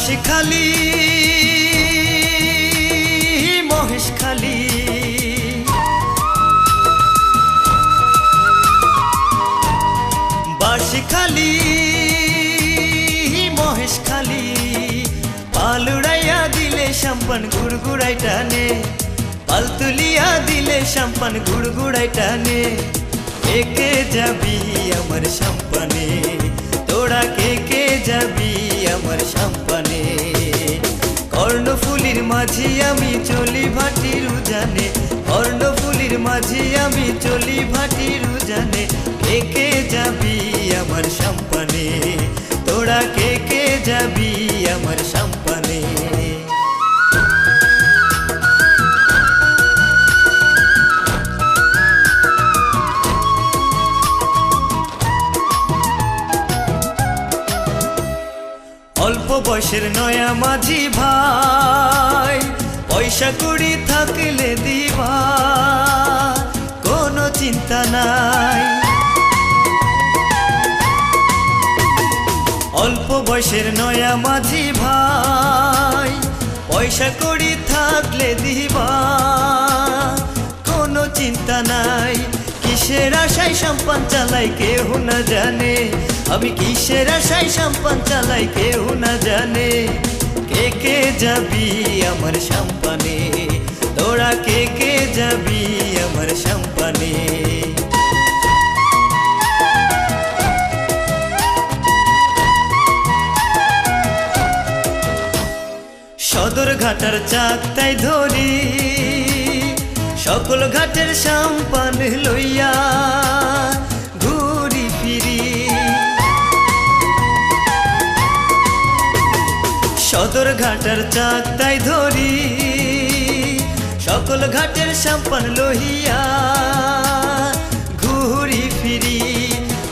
বাঁশখালী মহেশখালী বাঁশখালী মহেশখালী পাল উড়াইয়া দিলে সাম্পান গুড়গুড়াই টানে পাল তুলিয়া দিলে সাম্পান গুড়গুড়াই টানে কে যাবি আমার সাম্পানে তোরা কে যাবি আমার সাম্পানে কর্ণফুলির মাঝি আমি চলি ভাটির উজানে কর্ণফুলির মাঝি আমি চলি ভাটির উজানে কে যাবি আমার সাম্পানে তোরা কে যাবি আমার সাম্পানে অল্প বয়সের নয়া মাঝি ভাই পয়সা কুড়ি থাকলে দিবা কোনো চিন্তা নাই অল্প বয়সের নয়া মাঝি ভাই পয়সা কুড়ি থাকলে দিবা কোনো চিন্তা নাই কিসের আশায় সাম্পান চালাই কেউ না জানে আমি কিসের আশায় সাম্পান চালাই কেউ না জানে কে যাবি আমার সাম্পানে তোরা কে যাবি আমার সাম্পানে সদর ঘাটার চাকতাই ধরি সকল ঘাটের সাম্পান লইয়া ঘুরি ফিরি সদর ঘাটার চাকতাই ধরি সকল ঘাটের সাম্পান লইয়া ঘুরি ফিরি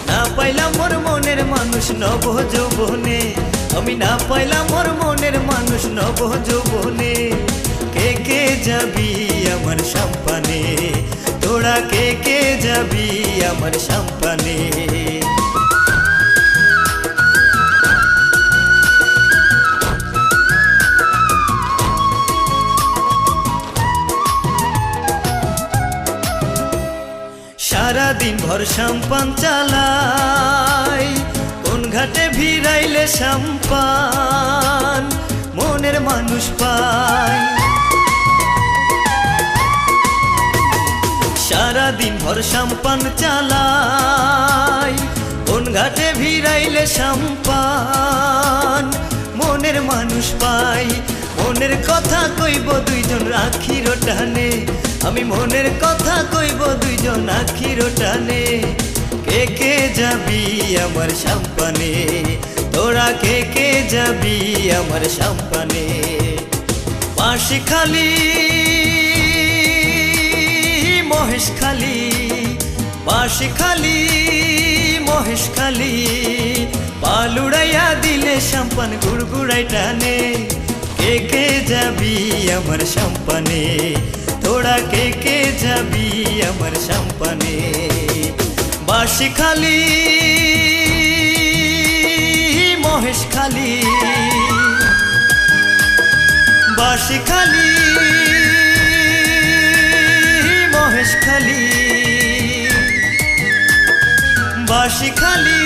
না পাইলাম মোর মনের মানুষ নব যৌবনে আমি না পাইলাম মোর মনের মানুষ নব যৌবনে কে যাবি আমার সাম্পানে তোরা কে যাবি আমার সাম্পানে সারাদিন ভর সাম্পান চালাই কোন ঘাটে ভিড়াইলে সাম্পান মনের মানুষ পায় সারাদিন ভর সাম্পান চালাই কোন ঘাটে ভিড়াইলে সাম্পান মনের মানুষ পাই মনের কথা কইব দুইজন আখির টানে আমি মনের কথা কইব দুইজন আখির টানে কে যাবি আমার সাম্পানে তোরা কে যাবি আমার সাম্পানে বাঁশখালী মহেশখালী বাঁশখালী মহেশখালী পাল উড়াইয়া দিলে সাম্পান গুড়গুড়াই টানে কে যাবি আমার সাম্পানে তোরা কে যাবি আমার সাম্পানে বাঁশখালী মহেশখালী বাঁশখালী মহেশখালী বাঁশখালী